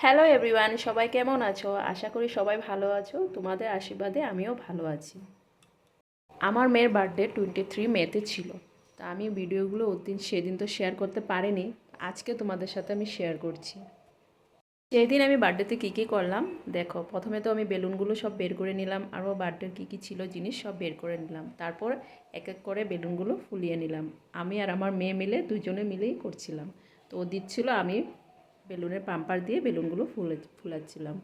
Hello everyone, সবাই কেমন আছো? আশা করি সবাই ভালো আছো। তোমাদের আশীর্বাদে আমিও ভালো আছি। আমার মেয়ের বার্থডে 23 মেতে ছিল। তা আমি ভিডিওগুলো সেদিন তো শেয়ার করতে পারিনি। আজকে তোমাদের সাথে আমি শেয়ার করছি। যেদিন আমি বার্থডেতে কী করলাম দেখো। প্রথমে তো আমি বেলুনগুলো সব বের করে নিলাম, আরও বার্থডের কী ছিল জিনিস সব বের করে নিলাম। তারপর এক এক করে বেলুনগুলো ফুলিয়ে নিলাম। আমি আর আমার মেয়ে মিলে দুজনে মিলেই করছিলাম। তো ও দিচ্ছিল, আমি বেলুনের পাম্পার দিয়ে বেলুনগুলো ফুলাচ্ছিলাম।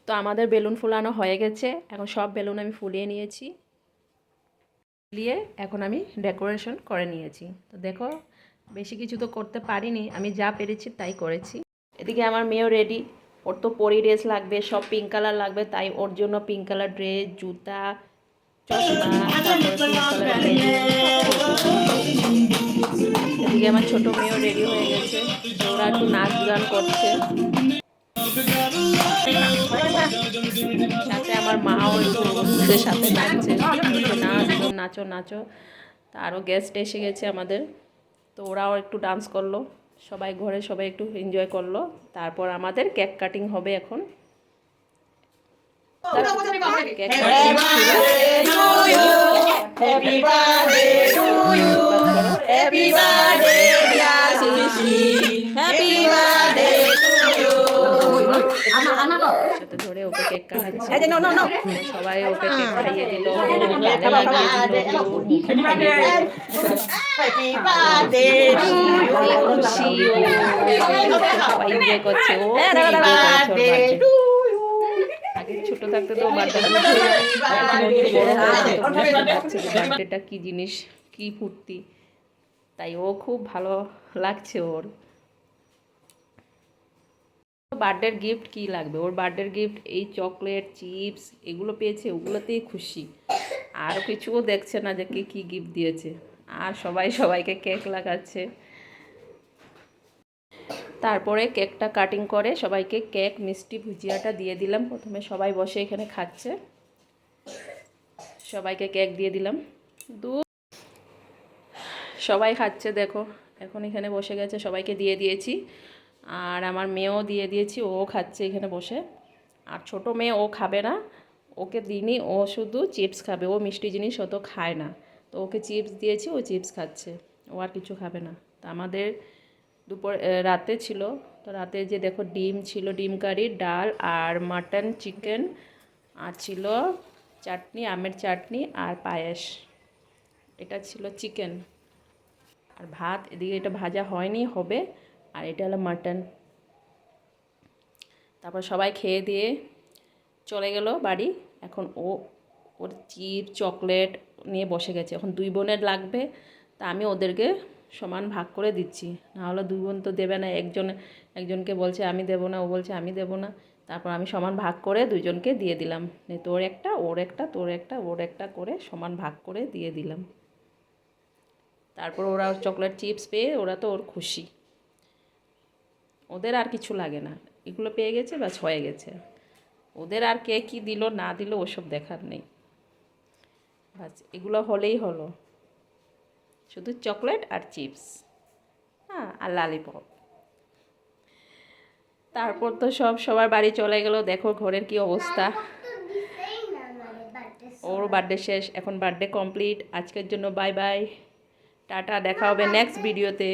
তো আমাদের বেলুন ফুলানো হয়ে গেছে। এখন সব বেলুন আমি ফুলিয়ে নিয়েছি। ফুলিয়ে এখন আমি ডেকোরেশন করে নিয়েছি। তো দেখো, বেশি কিছু তো করতে পারিনি, আমি যা পেরেছি তাই করেছি। এদিকে আমার মেয়েও রেডি। ওর তো পরি ড্রেস লাগবে, সব পিঙ্ক কালার লাগবে, তাই ওর জন্য পিঙ্ক কালার ড্রেস, জুতা, চশমা, তারপরে পিঙ্ক কালার এদিকে আমার ছোটো মেয়েও রেডি হয়ে গেছে। ওরা একটু নাচ গান করছে। সাথে আমার মাও একটু ওদের সাথে নাচছে, না দুজন নাচো নাচো। তা আরও গেস্ট এসে গেছে আমাদের, তো ওরাও একটু ডান্স করলো। সবাই ঘরে সবাই একটু এনজয় করলো। তারপর আমাদের কেক কাটিং হবে এখন। সাথে ধরে ওকে কেক কাটাচ্ছে, সবাই ওকে কেক খাইয়ে দিল, সবাই এনজয় করছে। ও আগে ছোট থাকতে তো বার্থডেটা কি জিনিস, কি ফুর্তি, তাই ও খুব ভালো লাগছে ওর। বার্থডের গিফট কি লাগবে, ওর বার্থডের গিফট এই চকলেট, চিপস এগুলো পেয়েছে, ওগুলোতেই খুশি। আর কিছুও দেখছে না যে কে কী গিফট দিয়েছে। আর সবাই সবাইকে কেক লাগাচ্ছে। তারপরে কেকটা কাটিং করে সবাইকে কেক, মিষ্টি, ভুজিয়াটা দিয়ে দিলাম। প্রথমে সবাই বসে এখানে খাচ্ছে, সবাইকে কেক দিয়ে দিলাম। সবাই খাচ্ছে দেখো, এখন এখানে বসে গেছে, সবাইকে দিয়ে দিয়েছি। আর আমার মেয়েও দিয়ে দিয়েছি, ও খাচ্ছে এখানে বসে। আর ছোট মেয়ে ও খাবে না, ওকে দিইনি, ও শুধু চিপস খাবে, ও মিষ্টি জিনিস অত খায় না। তো ওকে চিপস দিয়েছি, ও চিপস খাচ্ছে, ও আর কিছু খাবে না। তা আমাদের রাতে ছিল, তো রাতে যে দেখো ডিম ছিল, ডিম কারি, ডাল আর মাটন চিকেন, আর ছিল চাটনি, আমের চাটনি আর পায়েস। এটা ছিল চিকেন। আর ভাত এদিকে, এটা ভাজা হয়নি, হবে। আর এটা হলো মাটন। তারপর সবাই খেয়ে দিয়ে চলে গেল বাড়ি। এখন ওর চিপ চকলেট নিয়ে বসে গেছে। এখন দুই বোনের লাগবে, তা আমি ওদেরকে সমান ভাগ করে দিচ্ছি। নাহলে দুই বোন তো দেবে না, একজনকে বলছে আমি দেবো না, ও বলছে আমি দেবো না। তারপর আমি সমান ভাগ করে দুইজনকে দিয়ে দিলাম। তোর একটা, ওর একটা, তোর একটা, ওর একটা করে সমান ভাগ করে দিয়ে দিলাম। তারপর ওরা চকলেট চিপস পেয়ে ওরা তো ওর খুশি, ওদের আর কিছু লাগে না, এগুলো পেয়ে গেছে, ব্যাস হয়ে গেছে। ওদের আর কে কী দিল না দিল ওসব দেখার নেই, ব্যাস এগুলো হলেই হলো। শুধু চকলেট আর চিপস, হ্যাঁ, আর লালিপপ। তারপর তো সবার বাড়ি চলে গেল। দেখো ঘরের কি অবস্থা। ওর বার্থডে শেষ, এখন বার্থডে কমপ্লিট। আজকের জন্য বাই বাই, টাটা, দেখা হবে নেক্সট ভিডিওতে।